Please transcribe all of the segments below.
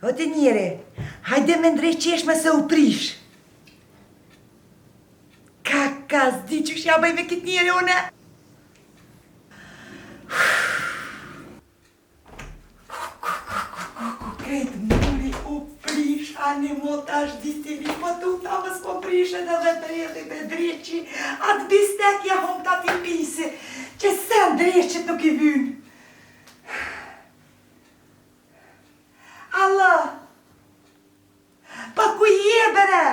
O teniere, haide mă îndrecești mă să opriși. Caca, zdiciu și abai vechitniere una. Cred, mure, opriși, ane motaș, diseli, pătuta mă scoprișă de vedrele pe dreci, ad bistek ja homta till pise, ce sen drecet och i vun. Alla, pa cu iebere,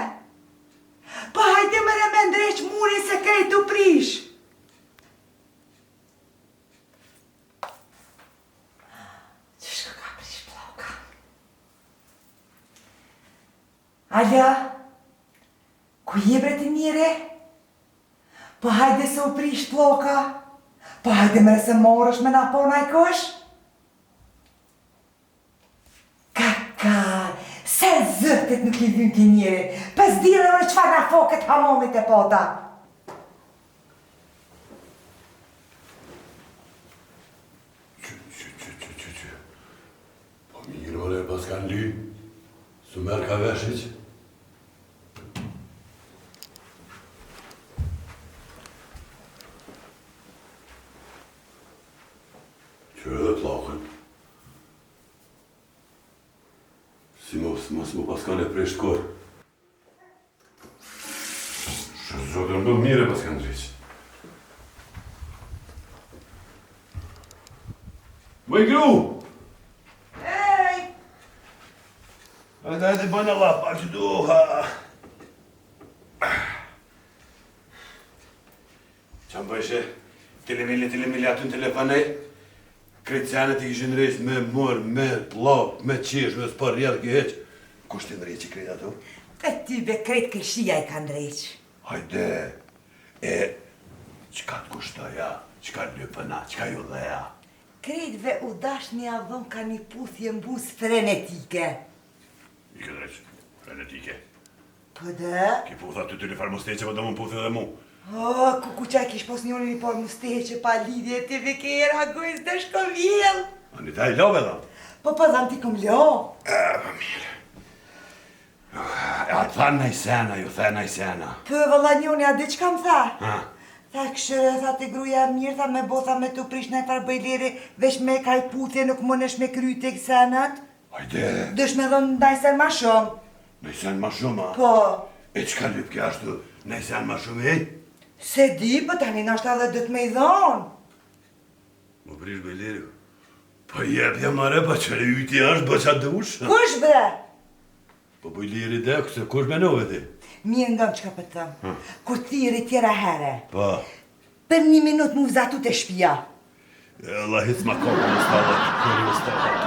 pa haide mă remendreci mure să cred opriși. Alea, cu iebre teniere, pa haide să opriști ploca, pa haide mă să morăși mă napă n-ai coș? Caca, se zârtet nu chivim teniere, pe zdire ori ce fac na focă ta momente pota. Pomírole Pascanli, sumerka veshić. Çöğüt lachen. Smo Paskale preštkor. Što do mire Paskandrić. Măi greu! Hei! Hadi bana laf acıdı oha. Çambaşı, telemile atun telefonai. Crețeană te gândești me mor, me lop, me ceș, me spăriat gheci. Cuște în rece, crede tu? Pe tine cred că știai că îndreci. Haide, ce-cat cuștă ea, ce-cat lepăna, ce-cat eu la ea. Cred ve udaș ne avem ca ne pusi în bus frenetică. Ikke dreci, frenetike. Pă da? Che pusa tutte le farmostece, ma dăm un puse de mu. Oh, cucuceachi și posniolii por mustece, palidie, te ve că era goiz de școviel. Ani dai lovela. Papa zanti cum leo. Mire. Ja, tänä säännä jo, tänä säännä. Pövala nione adeci cam sa. Ha. Tak să te gruia mirta me bosa me tu prișne tar băilere, veși me cai pute nu cum me crute xanat. Haide. Deci me don dai să mașom. Nei sen mașuma. Po. Eci ka lypke ashtu, nei sen mașumei. Se di, pă tani n-aștia de dut me zon. Më prish bejleri. Po jepja mare, pa qëre yti ashtë, ba qa dush. Kush bre? Po bejleri dhe, këse kush menove dhe. Mie ndëm që ka pëtëm. Kur tiri tjera here. Pa. Për një minut mu vzatu të shpia. Allah hic ma kokë në stallat, kërë në stallat.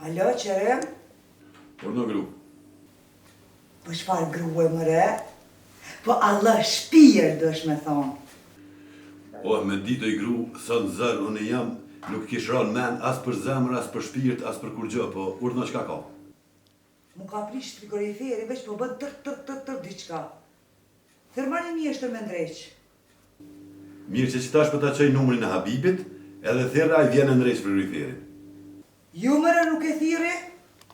Alo, qërëm? Por në gru. Po shfar gruë më re? Po Allah shpirë dësh me thonë. O, me ditë i gru, sa në zërë, unë jam, nuk kish ranë men, as për zemër, as për shpirt, as për kur gjë, po urdhna qka ka? Mu ka prish frigoriferi, veç po bën tër diqka. Thërmani mi është të me ndreq. Mirë që tash për ta qaj numrin e Habibit, edhe thera i vjen e ndrejsh frigoriferit. Ju mëre nuk e thire?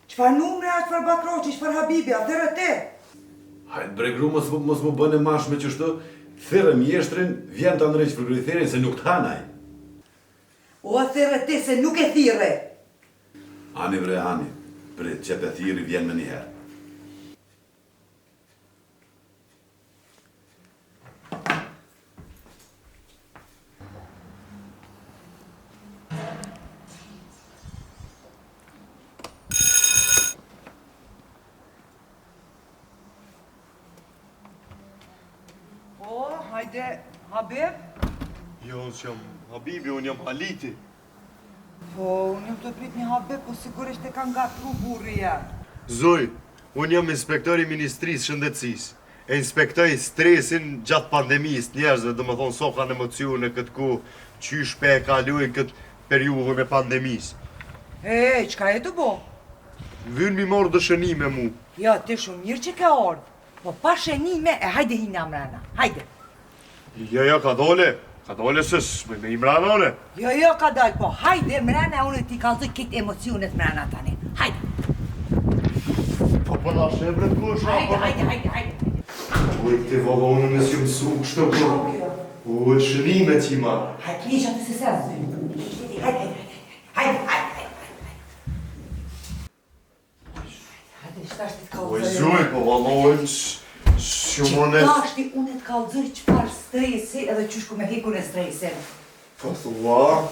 Qfar numre a qfar bakroqi, qfar Habibi, a thërë te? Hajtë bre gru, mos më bëne mash me qështu, thërë mjeshtrin, vjen të ndrejsh frigoriferin, se nuk t'hanaj. O a thërë te se nuk e thire. Ani bre, ani, prit, që pe thiri vjen me njëherë. Hajde, Habib? Jo, unë jam Habibi, unë jam Haliti. Po, unë jam të prit një Habib, po sigurisht e ka nga tru burri jam. Zoj, unë jam inspektori Ministrisë Shëndetësisë. e inspektoj stresin gjatë pandemisë njerëzve, do më thonë so kanë emocione këtë ku qysh pe e kalujnë këtë periudhën e pandemisë. Qka e të bo? Vynë mi morë dëshënime mu. Ja, ti shumë mirë që ka ardhë. Po pa shenime e hajde hina mrena. Hajde. Ja, ka dole se s'me me imrana one. Jo, ka dal, po hajde mrena unë ti kalzoj këtë emocionet mrena tani. Hajde. Po përna shebre të kush, Hajde. Oj, këti valla unë nësë ju mësu kështë të Shokjo. O, shënime që i marë. Hajde, lisha të se sezë. Hajde. Hajde, shtash ti Oj, t'kallzoj. zoj, po valla ojnë shumonet. Qitash ti unë t'kallzoj qëpar stresi edhe qyshku me heku në stresin. Po thua,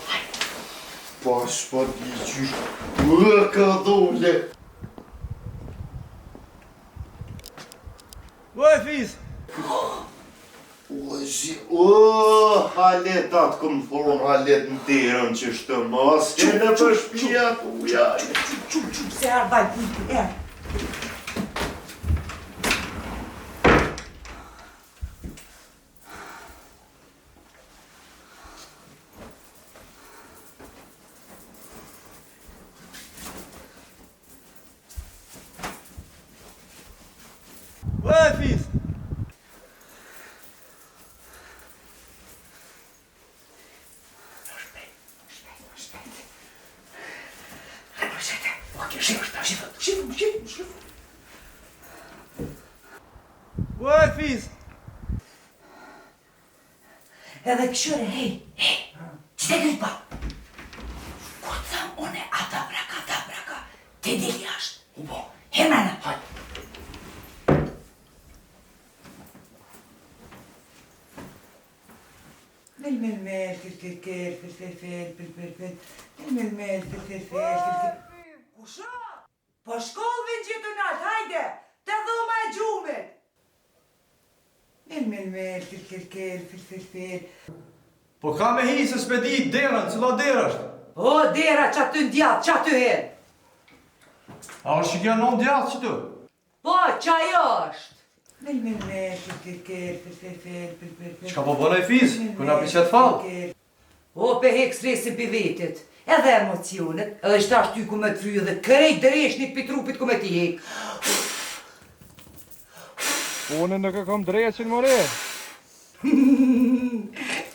pa shpati qysh, ka dole. Oj, fiz! Halet atë këmë thonë, halet në terën që shtë mas, kene për shpia të ujaj. Qum, se ardaj puti, Oj, fiz! Oj, fiz! Edhe këshyre, hej, që te këtë pa? Kur të thëmë une ata braka, te dili ashtë. U bo, hermana, hajde. Mel, Kusha? Po shkollve në gjithë nalt, hajde, të dhoma e gjumit. Mel, Po ka me hi se s'pe di derën, cila derë është? O, dera që aty në djatë, që aty herë. A është që kjo non djatë që tu? Po, që ajo është. Qka po bënë e fiz? Këna për qëtë falë? O, pe hek stresin për vetit, edhe emocionet, edhe shtash ty ku me të fryë dhe kërejt dëreshnit për trupit ku me t'i hek. Unë nuk e kom dreqin, more.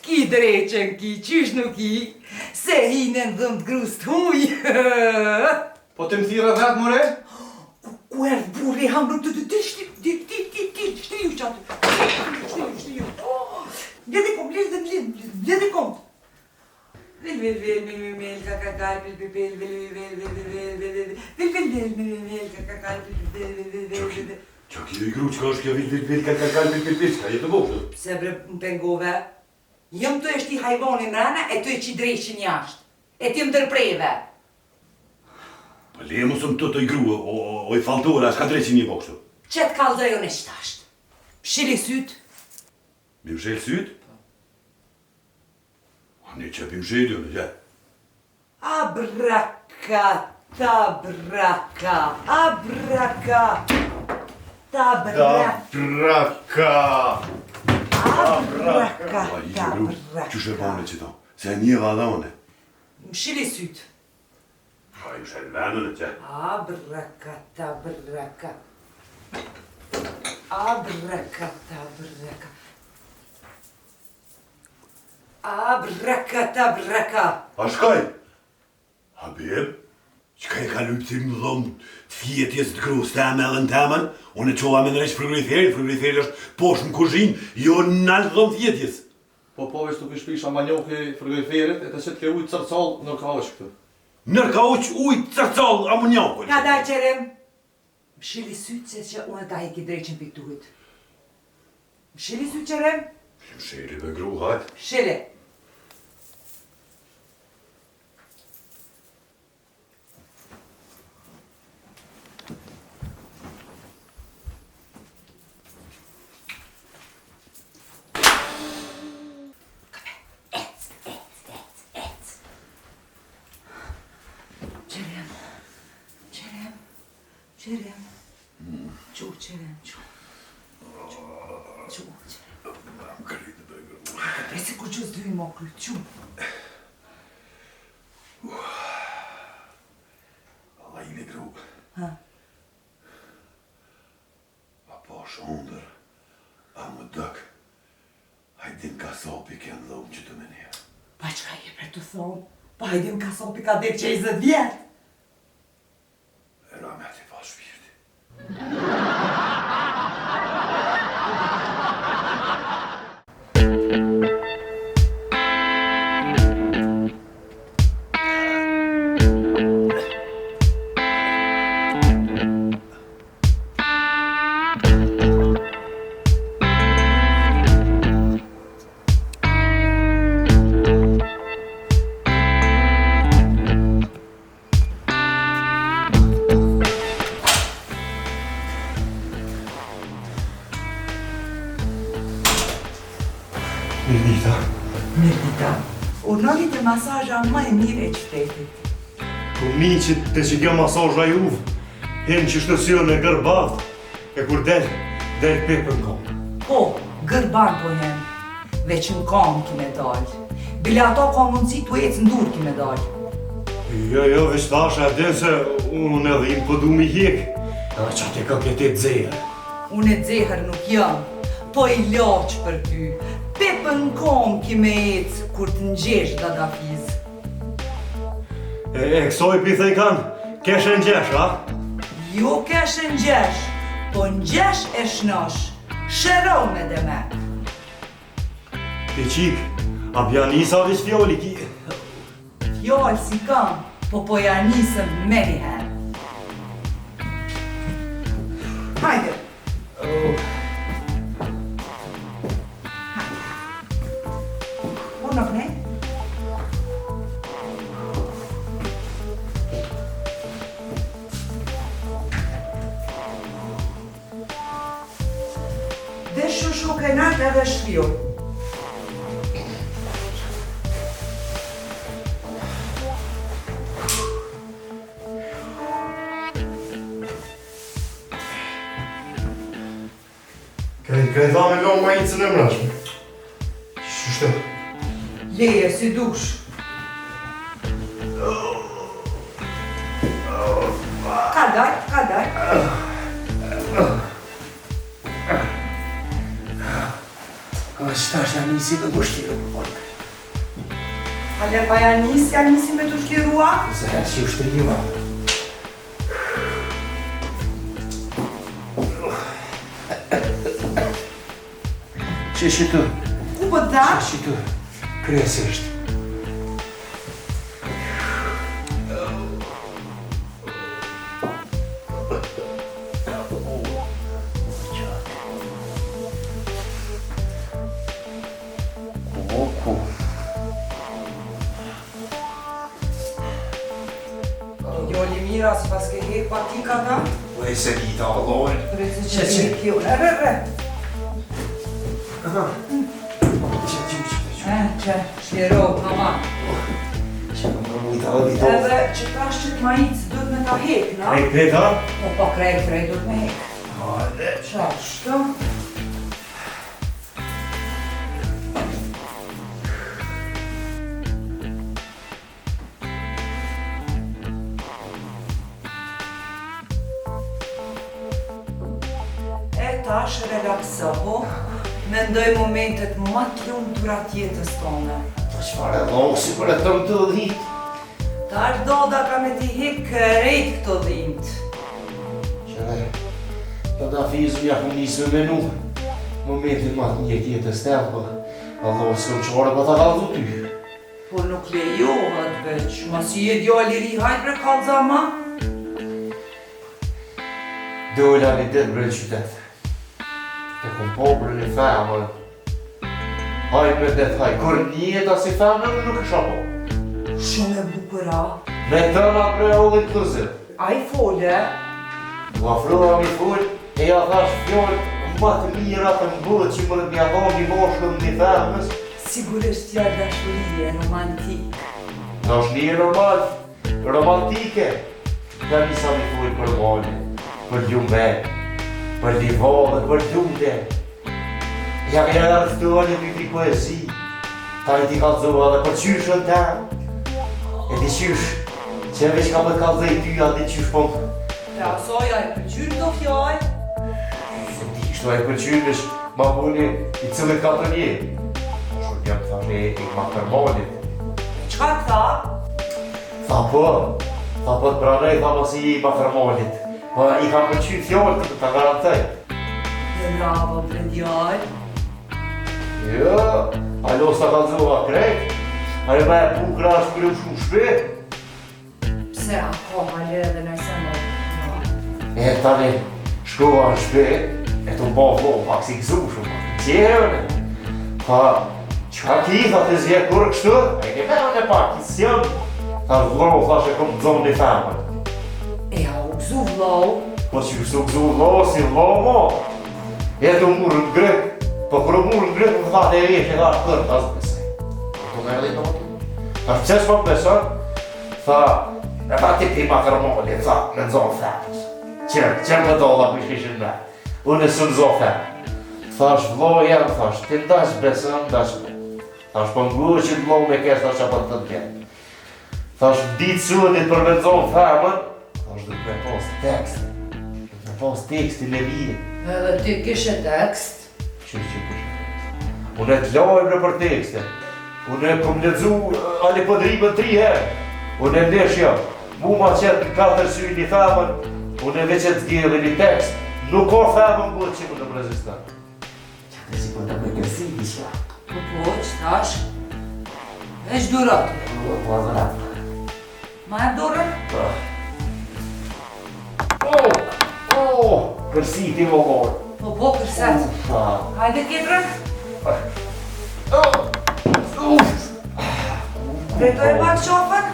Ki dreqen ki, qysh nuk ki, se hinen dhëmë të grust huj. Po të më thira vetë, more? Ku erdhë burri, ham nuk të shtriju që aty. Shtriju. Ledhe kom, ledhe kom. Qa kjo i gru, qka është kjo vil, ka jetë të bokë? Pse bre më pengove, jëm të eshti hajvoni mrena e të e qi dreqin jashtë. E ti më dërpreve. Po le mu sëm të i gru, o i faltore, s'ka dreqin një bokë. Qëtë kalzoj unë e qitashtë. Shili sytë. Mi më shelë sytë? A një që pi më shelë, në që? Abraka, tabraka, abraka, tabraka, abraka, A i gru, tabraka. që shë bone që ta? Se një vada one. Më shili sytë. A ju shelë venë, në që? Abraka, tabraka. Abraka, tabraka. Abraka, tabraka. A shkaj? Habib, qka e ka lypë të më dhomë të fjetjes të kru s'teme edhe në temen, unë e qova me nërejsh frigoriferi është poshë në kuzhinë, jo në nalë dhomë fjetjes. Po veç të këshpisha ma njohë frigoriferit, e të që t'ke ujtë cërcallë nër ka është këtë. Nër ka uq ujtë cërcallë amonjakoj. Nga daj qerem. Më shili sytë se që unë ta heki dreqin për këtuhit. Më shili sytë qerem? Më sheli dhe gru, hajtë. Shili. Qerem. Qu, qerem, qu. Gjuqë. Presi kur që s'dyjnë mo kryqu. Alla i gru. Ha? A po shonder. A më dëk. Hajdin kasopi kënë dhomë që të menjerë. Pa qka je për të thonë? Pa hajdin kasopi ka dek që 20 vjetë. E ramet i pas shpirti. Mirnita. Mirnita, urnolit e masazha më e mirë e qytetit. Po miqit të që kjo masazha juve, jenë që shtësion e gërbat, e kur del pepën kom. Po, gërban po jenë, veç në kam kime dalë. Bile ato ka mundësi të ecë në dur kime dalë. Jo, veç tash e den se unë edhe im po du mi hjek. Edhe që ati ka këtë e dzehër. Unë e dzehër nuk jam, po i laqë për ty. Pepën në kam kime ecë kur të ngjesh dadafiz. E kësoj pithej kanë, kesh e ngjesh, a? Jo kesh e ngjesh, po ngjesh e shnosh. Shëro me dhe me. Ti qik, a bja nisa veç fjoli ki. Fjallë si kam, po ja nisëm me njëherë. Hajde. Unë ne? Dhe shushu ke nartë edhe shpio. Kaj dhame lo ma i cënë mrashme. Shushtë. Leje si dush. Ka daj. Qëtash janë nisi të gushtiru, porë. Ale pa ja nisi me të shkirua? Zërë që u shtrima. Që tu, Ku po da? që tu, kresë është. Joli mira si pas ke hek patika ta? Po e se kita Allahin. Preci Që që që? hek jo. Re. Që, shkjero, mama. Që në më mujta dhe vito. Edhe që tash që t'majicë duhet me ta hek, na? Kaj kreta? Po krej duhet me hek. Hajde. Qashtë? E tash relaksohu, mendoj momentet më të lumtura të jetës tonë. Po qëfare dhonë si për e tëmë të dhitë. Tash doda ka me t'i hek krejt këto dhimt. Që të da fizu ja ku nisë me menu. Momentin ma të njët jetës të po Allah s'këm qore pa ta kaldu ty. Po nuk lejohet veç, ma si e djali ri hajt bre kalza ma? Dolla një ditë bre në qytet. Të kom po bre një femër. Haj me det haj, kur njeta si femër nuk isha po. Shumë e bukura. Me tëna bre ullin të lëzit. A i fole, U afrua mi full, e ja thash fjoll, më të mira të mbërë që më mja thonë një moshkën një femës. sigurisht ja dashurije romantik. Është një normal, romantike. Ja nisa mi full për mone, për ljume, për livone, për ljume. Ja ke arrestuar një pikri poezi. Ta i ti kalzova dhe për qyshën ta. E di qysh, që veç ka më kalzej ty ati qysh po. Ja, so ja e pëlqyr këto fjallë. Se ti kështu e përqyrish, ma buni i cilët 4 vjetë. Shurt jam të thash e ma përmalit. Qka tha? Tha po të pranej, tha mos i ma përmalit. Po i kam përqyr fjallë të ta garantoj. Bravo, brendjall. Jo, alo s'ta kalzova krejt. Ajo me e bukra është kërëm shumë shpet. Pse ako hale edhe nëjse më. E tani, shkova në shpet, e të mba vlo, pak si gëzu shumë. Qere, tha, qka ki, tha të zje kërë kështu? E ke me pak, i s'jëm. Tha vlo, thash e kom të zonë një femën. E ja u gëzu vlau. Po që kështu gëzu vlo, si vlo mo. E të murë në grek, po kërë murë në grek, më tha të e vesh, e tha kërë, tha zë besaj. E të me edhe në më. Tha pëse s'ma beson? Tha, e tha ti ma kërmoni, tha, me nëzonë femës. Qërë më dolla për shkishin me. Unë e së nëzonë femë. Thash, vlo jam, thash, ti ndash besën, ndash me. Thash, po ngu që vlo me kesh, thash, apo të të kesh. Thash, ditë suetit për me nëzonë femën, thash, dhe me pos tekst. Dhe me pos tekstin e vijë. Edhe ti kishe tekst. Që kishe tekst? Unë e të lojmë për tekstin. Unë e kom ledzu ali pëdrimën 3 herë. Unë e ndeshja, mu ma qetë në 4 sy një femën, unë e veç e të gjellë një tekst. Nuk ka femën bërë që më të më rezistan. Qate si për të me kërsi isha. Po, që tash? Veç durat. Po azërat. Ma e dorën? Kërsi ti më morë. Po, kërset. Hajde tjetërën. Drejtoj pak qofën.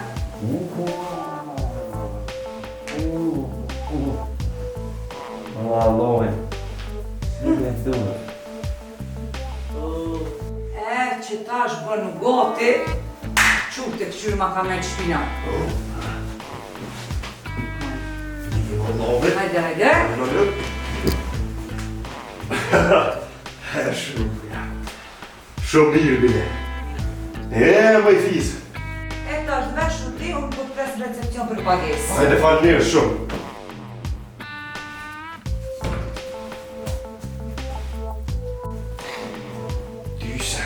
Lojnë. Si me të duhe. Që tash bënë gati, qurë të këqyrë ma ka me të shpina. Hajde. Shumë mirë, bile. Më i fisë. E tash dhe shuti, unë po të pres recepcion për pagesë. Hajde falë mirë, shumë. Dyse.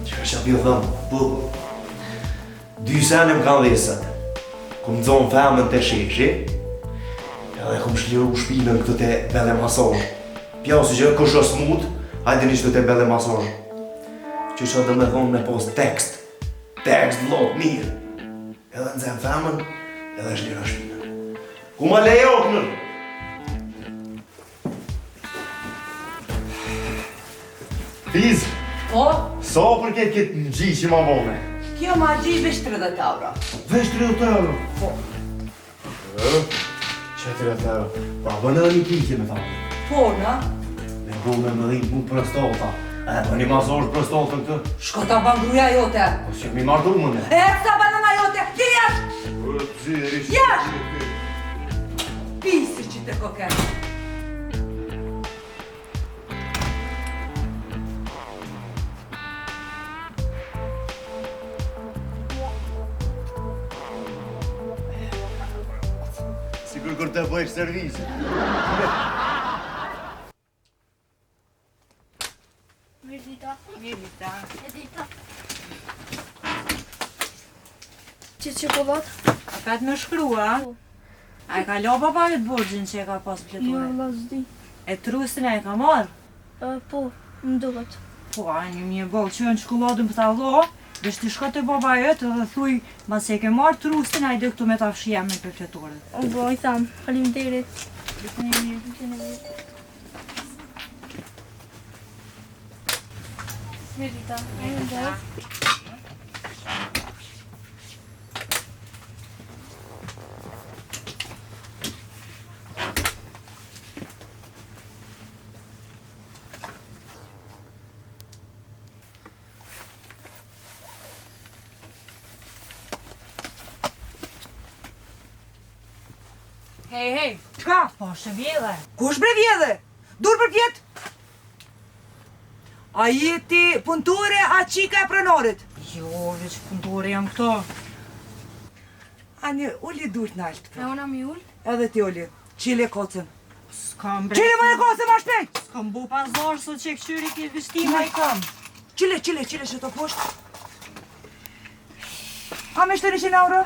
Që është apjo thëmë, bubu. 2 sene më kanë lesat. Kumë zonë femën të sheshi, edhe kumë shliru shpinën këtë të bele masaj. Pjasë që kush është smut, hajde një që të bele masaj. Që që dhe me thonë me pos tekst. Tekst vlot mirë. Edhe në zemë femën, edhe shlira shpinën. Ku ma lejo kënën? Fiz, Po, sa për këtë në gji që ma vone? kjo ma gji veç 30 euro. Vesh 30 euro. Po. Që 30 euro? Pa, bënë edhe një pikje me thamë. Po, në? Me bu me më dhimë mu prostota. E, për një masosh prostota në këtë. Shko ta ban gruja jote. Po që mi mardu më ne. E, ta banana jote, ti jash! Jash! Pisi që të koken. Sigur kur të bëjsh servisi. Mirë dita. Që çokoladë? A ka të me shkrua? A e ka lo baba e të borgjën që e ka pas Jo, pletuar? lasdi. E trusin e ka marrë? Po, më duhet. Po, a një mje bolë që në shkolladën për ta lo, dhe shti shko të baba e të dhe thuj, ma se e ke marrë trusin, a i dhe këtu me ta fshia me për pletuarët. Po, i tham, faleminderit. Mirë dita. Hej, qka? Po, shë vjedhe. Kush bre vjedhe? Dur për pjetë? A jeti punëtore, a qika e pranorit? Jo, veç punëtore jam këto. Ani, uli durt në altë. E ona mi ull? Edhe ti uli. Qile kocën. S'kam bre. Qile më e kocën ma shpejt! S'kam bu pazar sot që këqyri ki vështima i kam. Qile që të poshtë. A me 100 euro?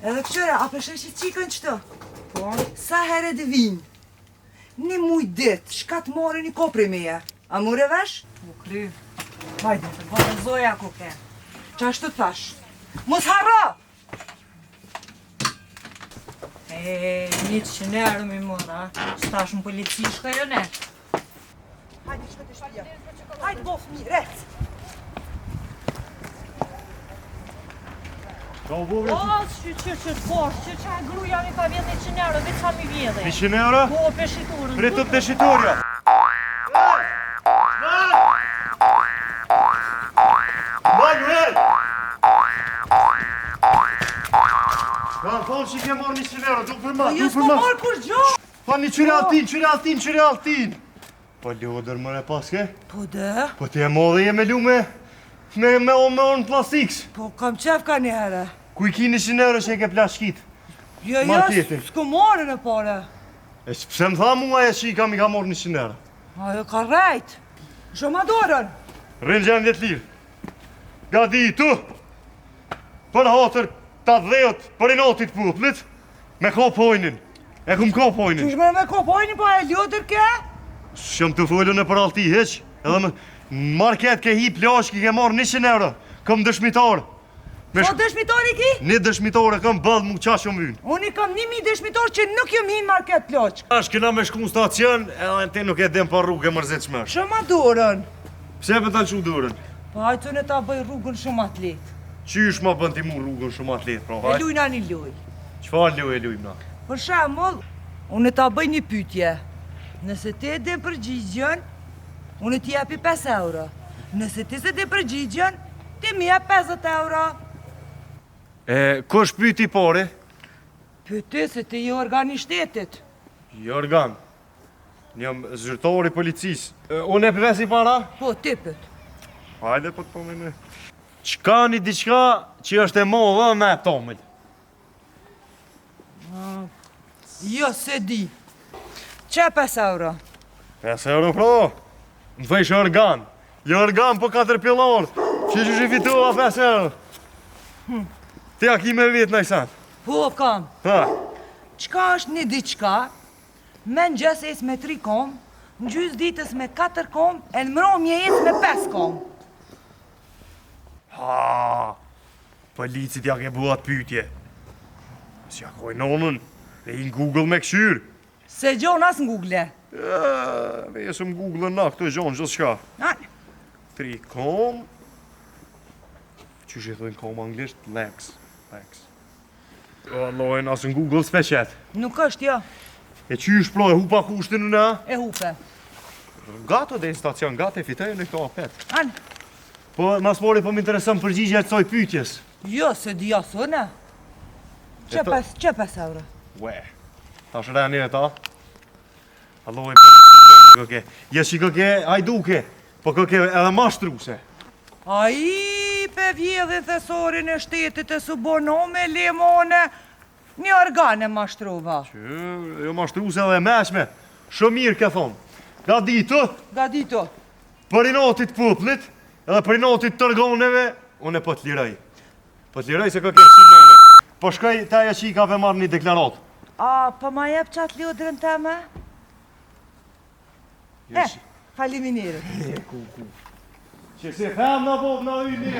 Edhe këqyre, a përshe që qikën qëto? Po, Sa herë të vinë? Një muj ditë, shka të more një kopri me je. A mure vesh? u kry. Hajde. Po në zoja ku ke. Qa ashtu të thash? Mos harro! E, 100 euro mi mora, shtash në polici shka jo ne. Hajde, shka të shalja. Hajde, bof mi, rec. Ka u bove? O, që të posh, që qa gruja mi ka vjetë 100 euro, veç sa mi vjetë. 100 euro? Po, peshiturën. Pritë të shitorja. Manuel! Ka thonë që i ke marrë 100 euro, du për ma, Jo s'ko marrë kush gjo? Pa një qyre altin. Po lodër mëre paske? Po dhe? Po ti e modhe je me lume me orën plastiks. Po kam qef ka një herë. Ku i ki 100 euro që i ke plashkit? Jo, Marketing. s'ko marrë në pare. E që pse më tha mua e që i kam marrë 100 euro? Ajo ka rejt. Shumë adorën. Rinë gjenë 10 lirë. Gadi i tu, për hatër ta dhejët për i notit poplit, me ko pojnin. E kum ko pojnin. Qysh me kopojni po e ljodër ke? Shëm të follu në për alti heq, edhe në market ke hi plashk i ke marrë 100 euro. Këm dëshmitar. Po dëshmitori ki? Një dëshmitore kam bëllë mu qa shumë vynë. Unë i kam 1000 dëshmitor që nuk ju minë market ploq. Tash këna me shku në stacion, edhe ti nuk e dem për rrugë e mërzit shmesh. Shumë adorën. Pse për ta qu durën? Po hajtë në ta bëj rrugën shumë atlet. Qysh ma bën ti mu rrugën shumë atlet, pra E hajt? lujna një luj. Qfar lu e lujmë na? Për shembull, unë ta bëj një pyetje. Nëse ti e din përgjigjen, unë t'i japi 5 euro. Nëse ti se di përgjigjen, ti mi jep 50 euro. E, kush pyti pare? Pyeti se ti je organi shtetit. Jo organ. Jam zyrtori policisë. Unë e pëvesi para? Po, ti pyet. Hajde po të pëmë me. Qka një diqka që është e modhe me tomëll? Jo, se di. Që 5 euro? 5 euro pro? Më thëjshë organ. Jo organ po 4 pillar. Që që fitua 5 euro? Ti a ki me vetë nëjsan? Po, kam. Ha? Qka është një diçka, me në gjës me 3 kom, në gjys ditës me 4 kom, e në mromje me 5 kom. Ha? Policit ja ke buat pytje. Si ja koj nonën, e i në Google me këshyrë. Se gjon as në Google. Vesëm Google na këto gjonë gjithë shka. Anë, 3 kom. Qysh e thujnë kom anglisht? Lex. O, lojnë asë në Google s'peqet. nuk është jo, E qysh pro e hupa kushtin në? e hupe. Gato dhe në stacion, gato e fitojnë në këto apet. Anë, Po, mas mori po më interesën përgjigje e kësoj pytjes. jo, se di asë, ne. Që 5 euro? Ue, ta shreni e ta. Alloj, bënë që në këke. Jes që këke hajduke, po këke edhe mashtruse. A i pe vjedhin thesorin e shtetit e subonome, lemone, një organe mashtruva. Që, jo mashtruse dhe meshme. Shumë mirë ke thonë. Ga ditë, Gadito, për i notit poplit, edhe për i notit tërgoneve, unë e po të liraj. Po të liraj se këke qinone. Po shkoj taja që i ka pe marrë një deklarat. a po ma jep qatë ljodrën teme? Faleminderit. Që se them në bob në ujnë.